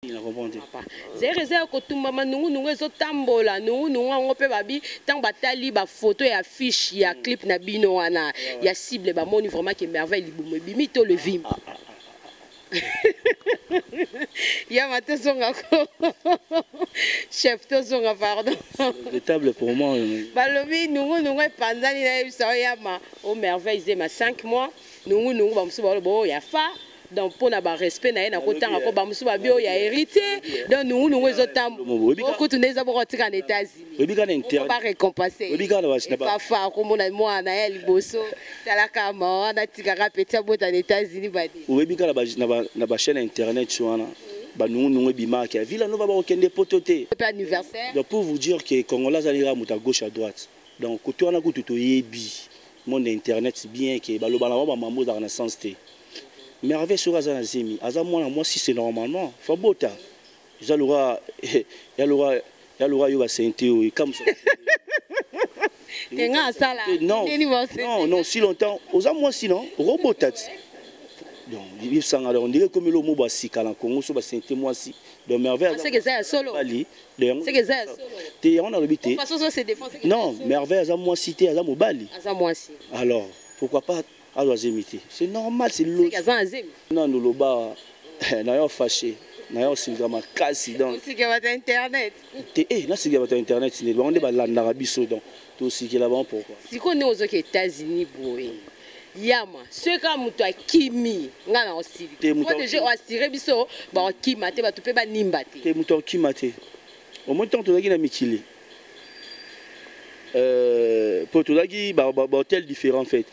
na comprendre j'ai réserve ko tumba nungu ezo tambola nungu ngo pe babi tant batali ba photo et affiche ya clip na bino wana ya cible ba moni vraiment que merveille libumo bimi to le vim ya matosonga ko chef tosonga pardon le table pour moi balobi nungu epanzani na yebisa yama au merveille zema 5 mois nungu ba musu ba bo ya fa donc pour na ba respect na na kotanga ko ba musu ba bio ya héritier donc nungu ezotambo ko tuneza bo kotika na États-Unis obika na internet ba récompenser obika na bashina ba fa ko mona mwana ya liboso tala kama na tika kapeta bota na États-Unis ba di obika na ba chaîne internet wana ba nungu bima ki Villa Nova ba okende pototé anniversaire donc pour vous dire que Congolais alira muta gauche à droite donc ko to na ko to yebi monde internet bien que ba loba na ba mambo dans la sens té merveille sur Azana Zemi. Azamona, moi, si c'est normalement, Fabota. Yalura, Yoba Saint-Théo, comme ça. Non, si longtemps, aux amours, sinon, Robotat. Donc, on dirait comme le mot Bassika, en Congo, sur Saint-Théo, moi, si. Donc, merveille. C'est que c'est solo. C'est que c'est solo. On a l'habitude. De toute façon, c'est défense. Non, merveille, Azamou cité, Azamou Bali. Alors, pourquoi pas? C'est normal, c'est logique. Non, nous l'obas, nous fâché, nous sommes cassés. Donc, c'est que internet. Là, c'est que internet, on est dans l'Arabie Saoudite, tout ce qui est là-bas pourquoi. Si on est aux États-Unis, Yama, ce que nous avons kimi, nous avons aussi. Moi déjà, on a tiré biso, bah kimate, bah tu peux pas nimbate. T'es mouton kimate. Au moins tant que tu as gagné mikili. Pour tout le bah hôtel différent en fait.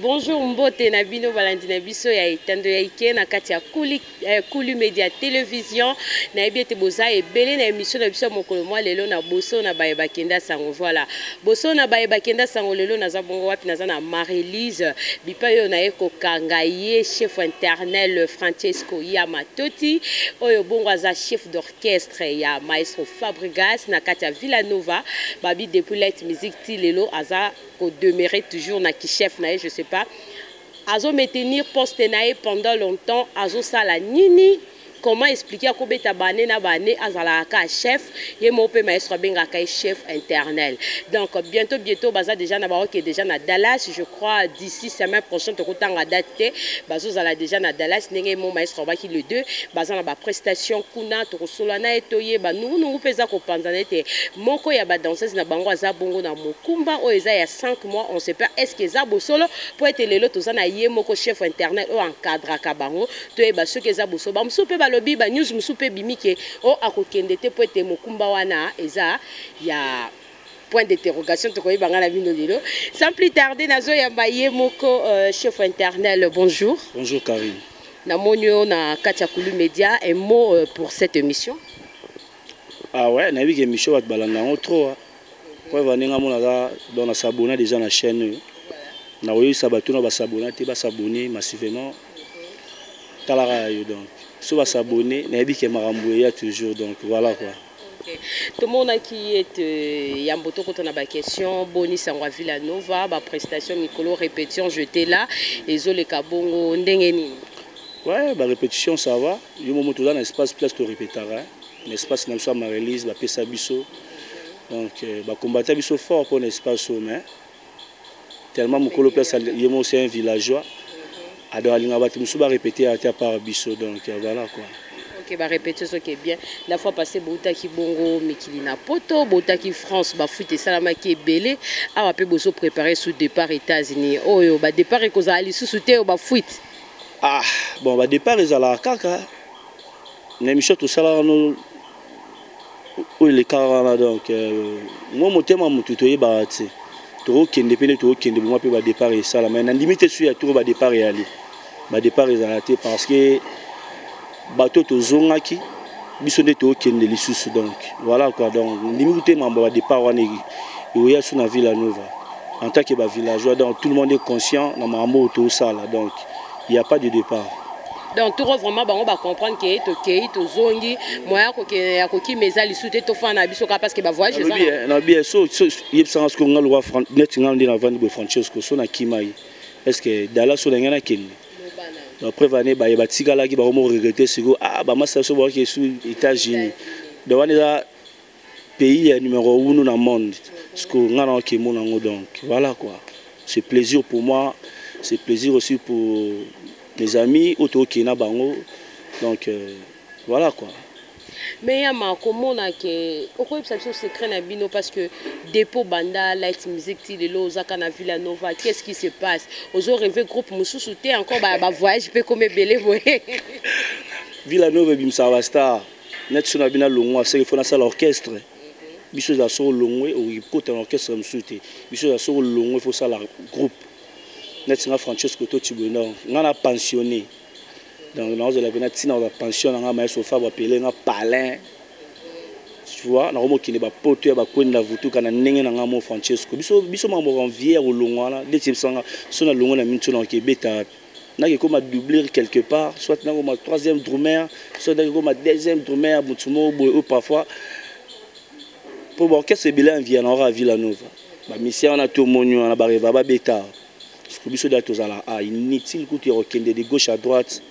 Bonjour Mbote Nabino Valentina Biso ya itando ya ike na kati ya Kulu Media Télévision na ebiete boza ebele na émission na biso mokolo mwa lelo na boso na baye bakenda sango voilà boso na baye bakenda sango lelo na za bongo wapi na za na Marie-Lise bipayo na eko kangaye chef internel Francesco Yamatoti oyo bongo aza chef d'orchestre ya maestro Fabregas na kati ya Villa Nova babi depuis let musique ti lelo aza ko demeurer toujours na ki chef na je sais pas azo maintenir poste nae pendant longtemps azo sala nini comment expliquer à Kobeta Bane na Bane azalaka chef et mon pe maestro benga kai chef internel donc bientôt baza déjà na ba qui déjà na Dallas je crois d'ici semaine prochaine to kotanga date bazo zala déjà na Dallas ndenge mon maestro ba ki le 2 baza na ba prestation kuna to kosola na etoye ba nungu peza ko panzana te moko ya ba danseuse na bango aza bongo na mokumba o eza ya 5 mois on sait pas est-ce que za bosolo pour être lelo to za na ye moko chef internel o encadre ka bango to e ba ce que za boso ba msupe ba lobi ba news musupe bimike o akokende te po ete mokumba wana eza ya point d'interrogation to koyi bangala bino lelo sans plus tarder nazo ya baye moko chef internel bonjour. Bonjour Karine. Na monio na Katia Kulu Media un mot pour cette émission. Ah ouais, na bi émission wat balanga on trop pour venir mona dans na s'abonner déjà na chaîne na oyo sabato na ba s'abonner te ba s'abonner massivement talara yo donc so va s'abonner na bi ke marambo ya toujours donc voilà quoi. OK. Tout le monde qui est yamboto quand on a ba question boni sangwa Villa Nova ba prestation mikolo répétition jeté là et zo le kabongo ndenge nini. Ouais, ba répétition ça va. Yo moment tout dans espace place to répétara. L'espace na so Marie-Lise ba pesa biso. Donc ba combattre biso fort pour l'espace mais tellement mokolo place yemo c'est un villageois. Alors, il va répéter à part biso donc voilà quoi. Ok, bah répéter ce qui est bien. La fois passée, Bouta qui bongo, Mikilina Poto, Bouta qui France, bah fuite Salama qui est belé. Ah, on peut bosso préparer sous départ États-Unis. Oh yo, bah départ et cause ali sous terre, bah fuite. Ah, bon bah départ ils à la caca. L'émission tout ça là nous, où les carans donc moi mon thème mon tutoyer bah tu sais. Tout qui indépendant tout qui indépendant peut bah départ et ça là mais en limite sur tout bah départ et aller. Bah départ ils arrêté parce que bateau to zongaki biso de to kende lisusu donc voilà quoi donc limite mambo ba départ wana il y a sur la Villa Nova en tant que villageois, donc tout le monde est conscient dans ma mot tout ça là, donc il n'y a pas de départ. Donc tout vraiment on va comprendre que to zongi moya ko ki meza li souté to fana biso ka parce que ba voyage ça na bien so yeb sans ko ngal wa net ngal ndi na vandi be Francesco so na kimai est-ce que dala so ngana ken après vané ba yeba tikala ki ba mo regretter siko ah ba massa so ba ki sur États-Unis de wana za pays numéro 1 dans le monde ce que ngana ki mo nango donc voilà quoi, c'est plaisir pour moi, c'est plaisir aussi pour les amis autour qui na bango, donc voilà quoi. Mais il y a comment que pourquoi ça se secret na bino parce que dépôt banda light music ti le lozaka na Villa Nova, qu'est-ce qui se passe aux rêvé groupe mususu té encore ba voyage peut comme belé voyer Villa Nova bimsa basta net sona bina longwa c'est il faut na ça l'orchestre biso za so longwe ou côté l'orchestre musuté biso za so longwe faut ça la groupe net singa Francesco Totibonor ngana pensionné donc nous la bina tina la pension nga maître fa ba pelé nga palin tu vois na romo ki ne ba poto ba kwenda vutuka na ndenge nga mo Francesco biso mambo envier au longwana de tsanga sona longwana mintu na ke beta na ke comme doubler quelque part soit na comme troisième drummer soit na comme deuxième drummer mutumo ou parfois pour l'orchestre bilan vient en Villa Nova ba mission na to monyo na ba reva ba beta biso da tozala inutile kuti okende de gauche à droite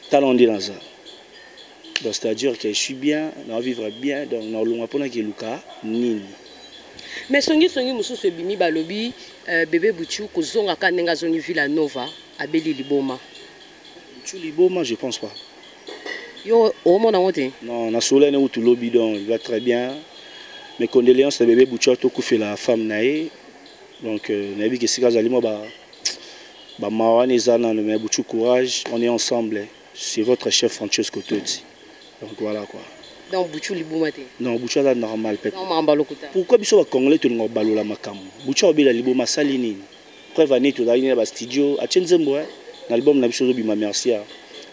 talon de naza donc c'est-à-dire que je suis bien on vivre bien donc na longa pona ke luka nini mais songi mususu bimi balobi bébé Bouchou kozonga ka nenga zongi Villa Nova abeli liboma Bouchou liboma je pense pas yo o mona ngote non na solene ou tout lobby donc il va très bien mes condoléances à bébé Bouchou to kufi la femme nae. Donc, Nabi Kessika Zalimo, mais Bouchou courage, on est ensemble. C'est votre chef Francesco Totti. Donc voilà quoi. Donc Bouchou Liboumate. Non, Bouchou est normal. Pourquoi Bouchou va Congolais tout le monde balola makam? Bouchou a Liboma Salini. Preuve année tout dans le studio. À Tchenzembo, l'album n'a pas bima merci.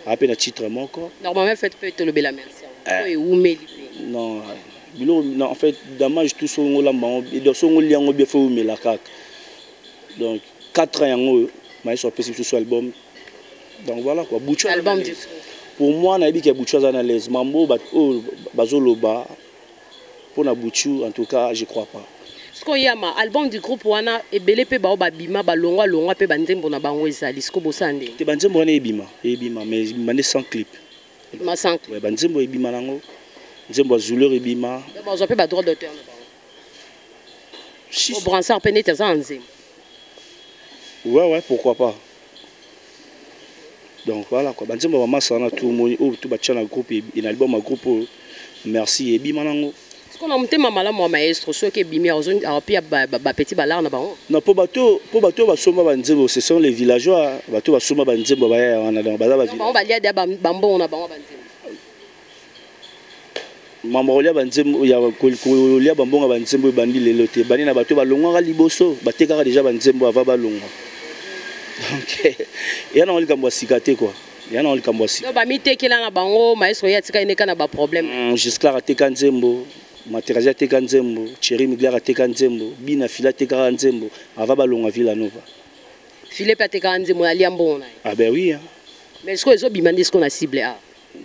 À peine titre mon corps. Normalement fait peut-être le bela merci. Non. Non, en fait, dommage tout son lamba et de son lien bien fait mais la cac. Donc 4 ans mais sur ce album. Donc voilà quoi, Bouchou album du pour moi na dit que Bouchou à l'aise mambo bazoloba pour na Bouchou en tout cas, je crois pas. Ce qu'on y a ma album du groupe wana et belé pe ba bima ba longa pe banzembo na bango ezali ce ko bosande. Te banzembo na ebima mais mané sans clip. Ma sans. Ouais, banzembo ebima nango. Nzembo Zuleur ebima. Bon, on peut pas droit d'auteur. Au bransard pénétre ça nzembo. Ouais, pourquoi pas. Donc voilà quoi. Banzembo ba masana tout moni ou tout batcha na groupe et album à groupe merci ebima nango. Ce qu'on a monté mamala moi maestro ceux qui bimi a puis ba petit balar na bango. Non pour bateau ba soma banzembo ce sont les villageois bateau ba soma banzembo ba ya wana dans baza ba village. On va lier bambo na bango banzembo. Mambolia banzembo ya kolia bambonga banzembo bandi lelo te bani na bato balongwa liboso batekaka déjà banzembo ava balongwa donc ya na olikambo sikate quoi ya na olikambo sikate no ba mitekela na bango maestro ya tika ineka na ba problème jusqu'à ateka nzembo materazi ateka nzembo Thierry Migler ateka nzembo bina fila ateka nzembo ava balongwa Villa Nova Philippe ateka nzembo ali ambona ah ben oui hein. Mais ce que zo bimandi ce qu'on a ciblé ah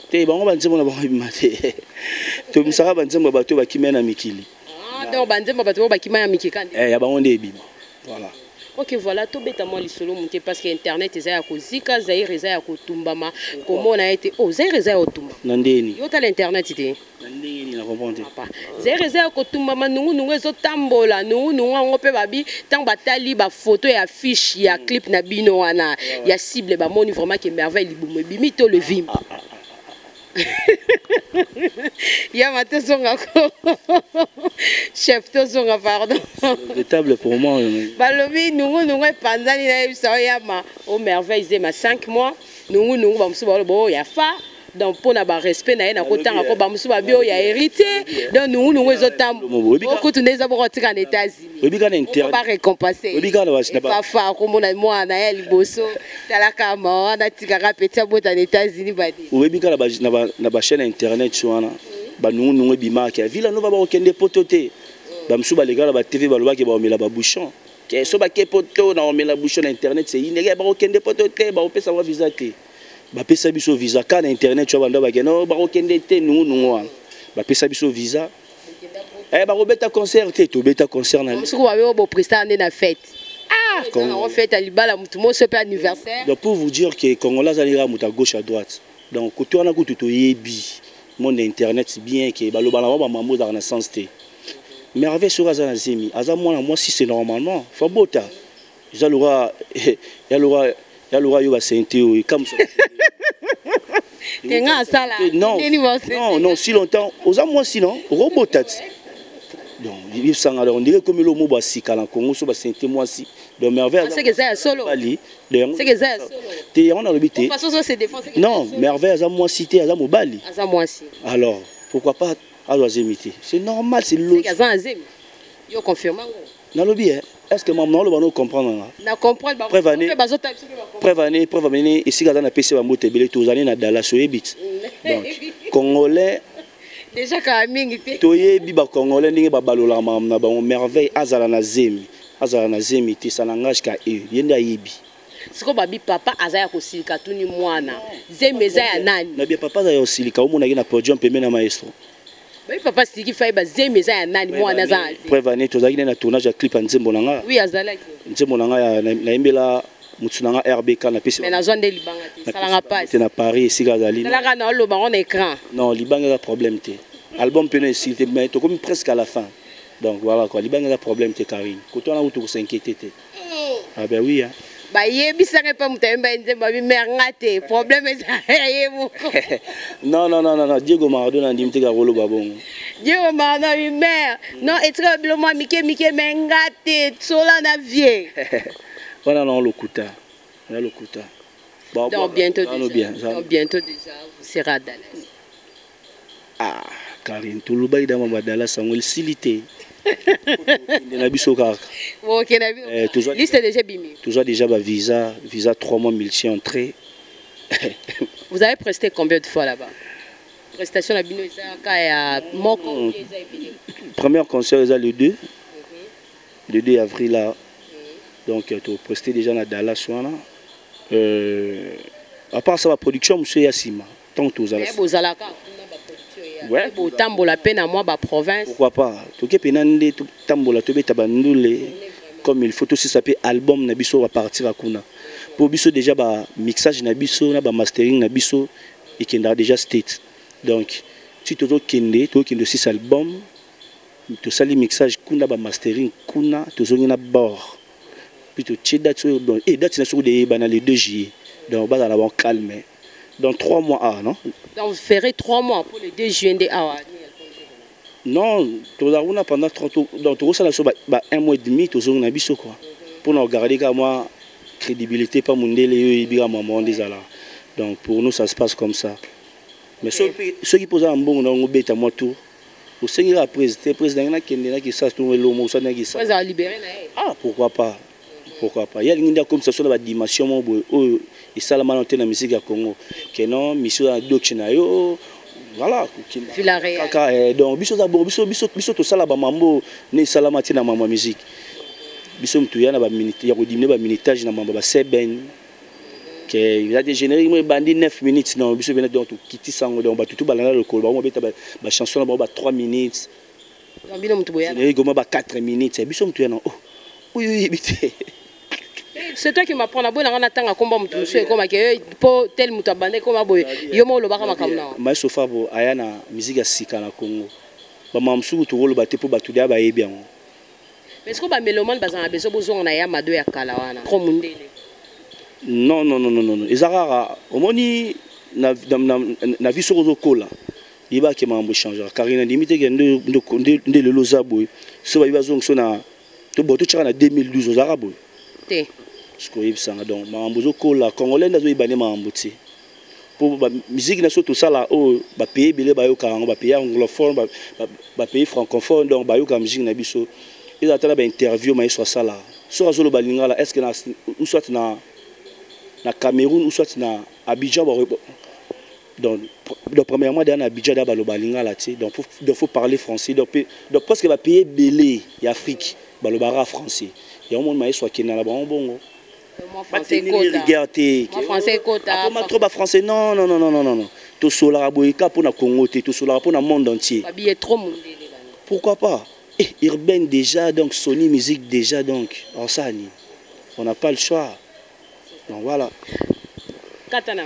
te bango banzembo na bango bimate to misaka banzembo bato bakimena mikili donc banzembo bato bakimena mikikandi ya bango nde ebima voilà. Ok voilà to beta moi lisolo monte parce que internet eza ya kozika Zaire eza ya kotumbama comment on a été oh Zaire eza ya kotumba nandeni yo ta l'internet te nandeni na comprendre Zaire eza ya kotumbama nungu ezo tambola nungu ngo pe babi tant batali ba photo ya affiche ya clip na bino wana ya cible ba moni vraiment que merveille libumo bimi to le vim ya matosonga ko chef tosonga pardon de table pour moi balobi nungu panzani na biso ya ma au merveille zema 5 mois nungu ba musu ba bo ya fa donc pour na ba respect na na kotanga ko ba musu ba bio ya hérité donc nungu ezotambo okutu neza bo kotika na États-Unis obika na internet ba récompenser obika na ba fa ko mona mwana ya liboso talaka ma na tika petit bota na États-Unis ba di obika na ba chaîne internet swana ba nungu bima ka Villa Nova ba okende potote ba musu ba legala ba TV ba lobaki ba omela ba bouchon que so ba ke poto na omela bouchon na internet c'est inégal ba okende poto te ba opesa wa visa te ba pesa biso visa ka na internet tu banda ba ke no ba okende te nungu ba pesa biso visa ba robeta concert te to beta concert na parce que wa bo prestar na fête quand on fait à Libala tout le monde se fait anniversaire donc pour vous dire que Congolais allira muta gauche à droite donc côté on a ko to yebi monde internet bien que ba lobala ba mambo dans la sens te merveille sur Azana Zemi Azam moi si c'est normalement Fabota Zalura Yalura yo ba senteo comme ça non si longtemps aux moi sinon robotat donc il s'en alors on dirait comme le mot ba sika na Congo so ba sente moi si donc merveille c'est que ça solo c'est que ça solo on a l'habité non merveille Azam moi cité Azam Bali Azam moi si alors pourquoi pas Azazemité c'est normal c'est logique c'est Azam yo confirme na lobby est-ce que maman le va comprendre na comprendre prévenir ici dans la PC va monter belé tous années na Dallas so ebit donc congolais déjà ka mingi te to yebi ba congolais ndenge ba balola mam na ba merveille azala na zemi te ça n'engage qu'à eux yenda yebi siko babi papa azaya ko silika tuni mwana zemeza ya nani na bien papa azaya ko silika omona na podium pembe na maestro babi papa siliki fa ba zemeza ya nani mwana za prévenir to zaki na tournage ya clip nzembo nanga oui azalaki nzembo nanga ya na imbela mutsunanga RBK na pesi mais na zone de libanga te salanga passe na Paris sika zali salanga na lo bango na écran non libanga a problème te album peut s'il mais to comme presque à la fin donc voilà quoi libanga a problème te Karine koto na utu s'inquiéter te ah ben oui hein ba yebisanga pa mutemba nzemba bi merngate problème ezayemo non Diego Maradona ndimte ka rolo babongo Diego Maradona bi mer non etra bilo moi mike mengate sola na vie voilà non lokuta bon bientôt déjà vous serez à Dallas ah Karine tout le bail dans ma Dallas ngol silité na biso kaka OK na biso liste déjà bimi toujours déjà ba visa 3 mois multi entrée vous avez presté combien de fois là-bas prestation la bino ça ka moko premier concert le 2 avril là donc tu presté déjà na Dallas wana à part ça la production monsieur Yassima tant tous à la ouais tambola peine à moi ba province pourquoi pas toke penande tambola to beta bandule comme il faut aussi s'appeler album na biso va partir à kuna pour biso déjà ba mixage na biso na ba mastering na biso et qui est déjà state donc si tu veux kende aussi album to sali mixage kuna ba mastering kuna to zongi na bord puis to date bon et date na sur des bana les 2 juillet donc ba na bon calme dans 3 mois non donc vous ferez 3 mois pour le 2 juin de non on a pendant 30 donc tout ça là sur 1 mois et demi tout ça on a biso quoi pour nous garder comme moi crédibilité pas mondele yo ibira maman des là donc pour nous ça se passe comme ça mais ceux qui posent un bon on beta moi tout au seigneur président na kende na qui ça tout le mo ça na qui ça président libéré ah pourquoi pas il y a une comme ça sur la dimension mon boy et ça la malonté na musique à Congo que non mission à doctrine yo voilà donc biso d'abord biso to sala ba mambo ne salama tina mama musique biso mtu yana ba minute ya kodimne ba minutage na mamba ba seben que il a des génériques moi bandi 9 minutes non biso bena donc kiti sango donc ba tutu balana le col ba mo beta ba chanson ba 3 minutes donc bino mtu boya générique ba 4 minutes biso mtu yana oh oui bité c'est toi qui m'apprends la bonne on attend à combat mutu monsieur comme que pour tel mutu abandé comme boy yo mo lo baka makamna mais sofa bo ayana musique ya sika na Congo ba mamsu to lo baté pour batudia ba yebi yango mais est-ce que ba mélomane bazana beso bozo na ya mado ya kala wana trop mundele non ezarara omoni na vie sur ozokola yeba ke mambo changer Karina limite ke ndo le lozabo so ba bazong so na to boto tchaka na 2012 ozarabo te ce que yebsanga donc mambo zokola congolais ndazo ibane mambo ti pour ba musique na so tout ça là oh ba pays belé ba yo kango ba pays anglophone ba pays francophone donc ba yo ka musique na biso ils attendent ba interview mais soit ça là so azolo balinga là est-ce que na ou soit na Cameroun ou soit na Abidjan donc premièrement dans Abidjan da balo balinga là ti donc faut parler français donc parce que ba pays belé y Afrique balo bara français Il y a un monde maïs qui est dans la bongo. Moi français quota. Moi trop français non. Tout solar boyka pour na Congo, tout solar pour na monde entier. Babie trop monde. Pourquoi pas? Urbaine déjà donc Sony Musique déjà donc en ça on n'a pas le choix. Donc voilà. Katana.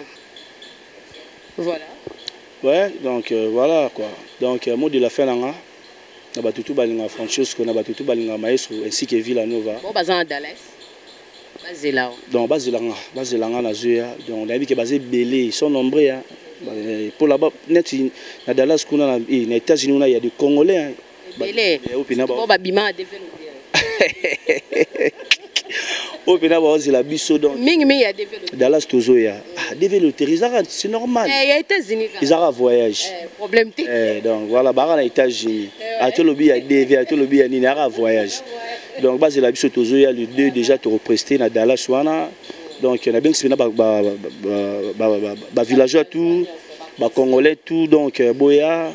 Voilà. Ouais, donc voilà quoi. Donc mot de la fin là, na batutu balinga Francesco, na batutu balinga Maestro ainsi que Villanova. Bon bazan Dallas. Bazela. Donc bazelanga na zuya. Donc on a vu que basé belé, ils sont nombreux hein. Pour là-bas net na Dallas kuna na États-Unis il y a des Congolais hein. Belé. Bon babima développer. Au Bénin, c'est la biso donc. Mingi a développé. Dallas Tozoya. Développé, c'est normal. Il y a États-Unis. Ils ont un voyage. Problème. Donc voilà, bah les États-Unis. À tout le billet DV, à tout le billet ni un voyage. Donc bah c'est la biso Tozoya le 2 déjà te représenter na Dallas wana. Donc on a bien que c'est ba villageois tout, ba congolais tout donc boya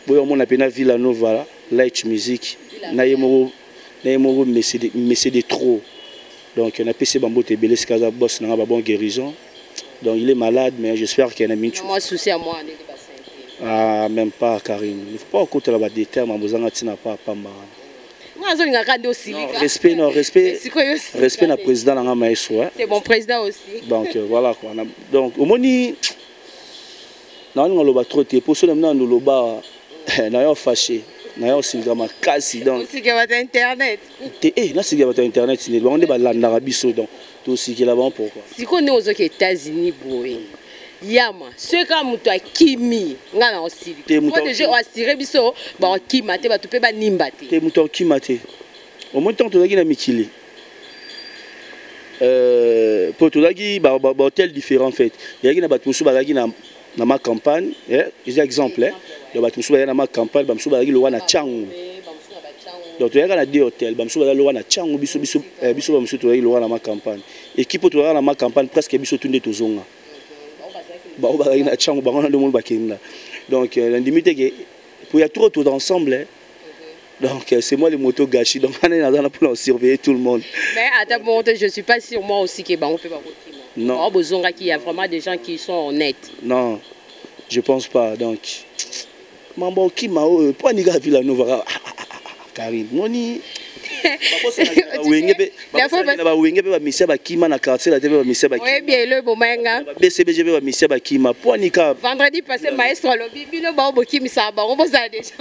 on a pena Villanova Light Music. Naïmo mais de trop. Donc on a PC Bambo Tebele Skaza boss n'a pas bon guérison. Donc il est malade mais j'espère qu'il y a un minute. Moi souci à moi ah même pas Karine. Il faut pas écouter la des termes en bozanga tina pas pamba. Respect respect na président na Maestro. C'est mon président aussi. Donc voilà quoi. Donc au moni na on loba trop te pour cela nous loba na yo fâché. Na aussi vraiment quasi donc aussi que votre internet là c'est que votre internet c'est on est dans l'Arabie Saoudite tout aussi qui là-bas pourquoi si qu'on est aux États-Unis boy yama ce quand muto akimi ngana aussi moi déjà assuré biso ba kimate ba tupe ba nimbate te muto kimate au moins tant que na mikili pour tout lagi ba hôtel différent en fait il y a ba musu ba lagi na ma campagne des exemples le batusu ba na ma campagne ba musu ba lagi lo wana changu donc tu as un deux hôtels bamsu ba lo wana changu biso ba musu to lo wana ma campagne équipe to wana ma campagne presque biso tunde tozonga ba o ba lagi na changu ba ngana le monde ba kinda donc l'indimité que pour y a trop d'ensemble donc c'est moi les motos gâchis donc on est dans pour surveiller tout le monde mais à ta bonne je suis pas sûr moi aussi que ba on peut pas non besoin qu'il y a vraiment des gens qui sont honnêtes non je pense pas donc mambo qui m'a pas ni gars Villanova Karine moni vendredi passé maestro lobi bino ba obokimisa ba on boza déjà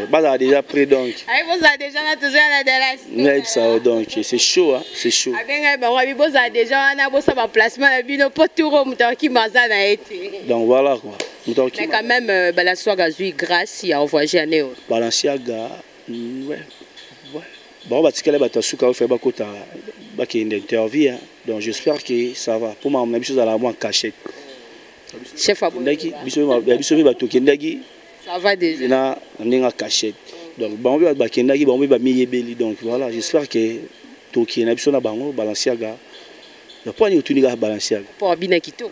baza déjà prêt donc ay boza déjà na toujours na Dallas ça donc c'est chaud hein c'est chaud abenga ba wabi boza déjà na bosa ba placement na bino poturo mutaki maza na été donc voilà quoi mais quand même Balanswaga zui grâce à voyager à Néo Balanswaga ouais bon bah tikale batasuka fait bakota baki interview donc j'espère que ça va pour moi on a chose à la moins cachette chef abou ndaki biso batokendaki ça va déjà na ndinga cachette donc bon bakendaki bon ba miyebeli donc voilà j'espère que toki na biso na bango Balanswaga le point ni otuniga Balanswaga pour bina kitoko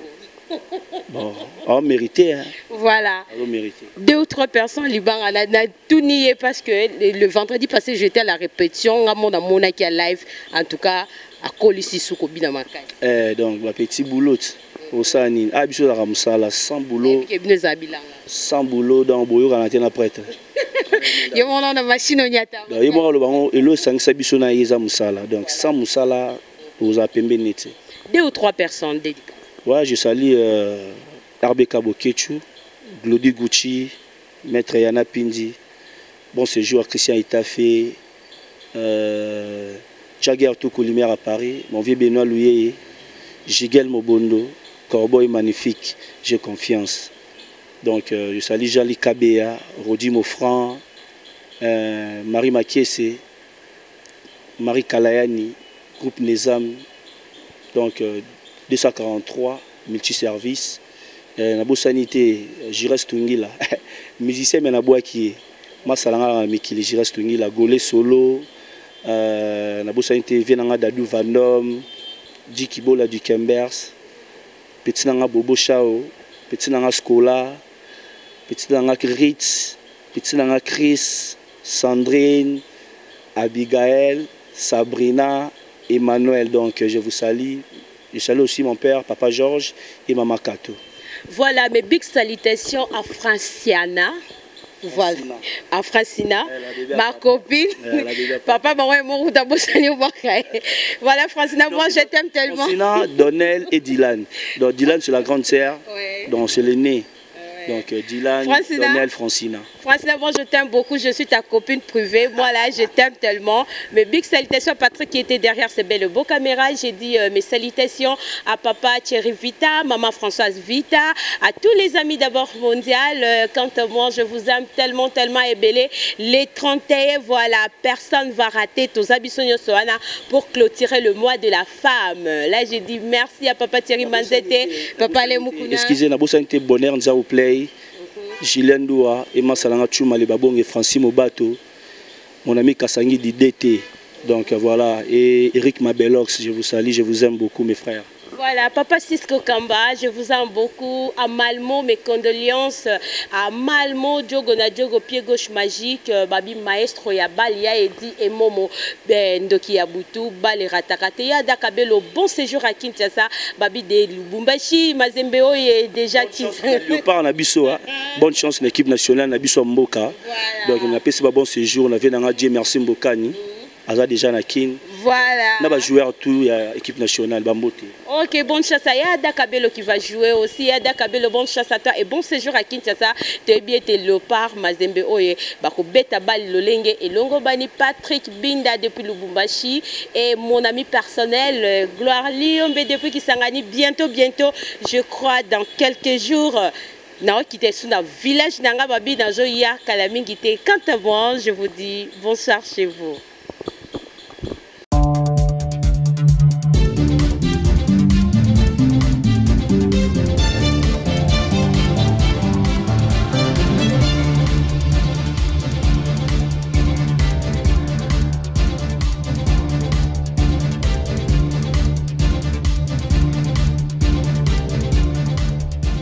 bon on mérité hein voilà on mérité 2 ou 3 personnes liban na tout nié parce que le vendredi passé j'étais à la répétition à mon qui a live en tout cas à Kolisi suko bina makai donc la petit boulot au sani a biso la ramsala sans boulot sans boulot dans boyo quand on est prête yo mon na machine onyata donc yo mo lo bango elo sangisa biso na yeza musala donc sans musala aux apembe nete 2 ou 3 personnes dédicaces. Ouais, je salue Arbeka Bokechu, Glody Gucci, Maître Yana Pindi, bon séjour à Christian Itafé, Jagger Toukou Lumière à Paris, mon vieux Benoît Louye, Jigel Mobondo, Corboy magnifique, j'ai confiance. Donc je salue Jali Kabea, Rodi Mofran, Marie Makiese, Marie Kalayani, Groupe Nezam, donc 243 multiservices na bosanité Jires Tungila musicien mais na boaki masalanga mikili Jires Tungila Golé solo na bosanité venanga Dadou Vandom Dikibola du Kembers petit nanga Bobo Chao petit nanga Scola petit nanga Ritz petit nanga Chris Sandrine Abigail Sabrina, Emmanuel, donc je vous salue. Je salue aussi mon père, Papa Georges et Maman Kato. Voilà, mes big salutations à Franciana. Voilà, à Francina, ma copine. Papa, maman, mon voilà, Francina, moi je t'aime tellement. Francina, Donnel et Dylan. Donc Dylan, c'est la grande sœur, donc c'est l'aîné. Donc Dylan, Francina. Donnel, Francina. Francina, moi je t'aime beaucoup, je suis ta copine privée. Moi là, je t'aime tellement. Mes big salutations à Patrick qui était derrière ces belles beaux caméras. J'ai dit mes salutations à papa Thierry Vita, maman Françoise Vita, à tous les amis d'abord mondial. Quant à moi, je vous aime tellement, tellement et belé. Les 31, voilà, personne ne va rater tous Abissonio Soana pour clôturer le mois de la femme. Là, j'ai dit merci à papa Thierry Manzete, papa Lemoukuna. Excusez, na bosante bonheur nous a play. Julien Doua, Emma Salanga Tchouma, les Babong et Francis Mobato, mon ami Kassangi d'IDT. Donc voilà, et Eric Mabelox, je vous salue, je vous aime beaucoup mes frères. Voilà, papa Cisco Kamba, je vous aime beaucoup. À Malmo, mes condoléances. À Malmo, Diogo na Diogo, pied gauche magique, Babi Maestro ya Balia Edi et Momo, Ndoki Yabutu, Bali Ratakate, ya Dakabelo, bon séjour à Kinshasa, Babi de Lubumbashi, Mazembeo est déjà Kinshasa. Léopard Nabiso, bonne chance l'équipe nationale Nabiso Mboka. Donc on a passé un bon séjour, on a vu dans Dieu merci Mbokani. Aza déjà na kin. Voilà. On va jouer tout l'équipe nationale Bambote. Ok, bonne chasse à Yada Kabelo qui va jouer aussi. Yada Kabelo, bonne chasse à toi et bon séjour à Kinshasa. Tu es bien tes Léopard, Mazembe Oye, Bako Beta Bal Lolenge et Longo Bani Patrick Binda depuis Lubumbashi et mon ami personnel Gloire Liombe depuis Kisangani. Bientôt, je crois dans quelques jours. Nao quitté sur le village Nanga Babi dans Joya Kalamingité. Quant à moi, je vous dis bonsoir chez vous.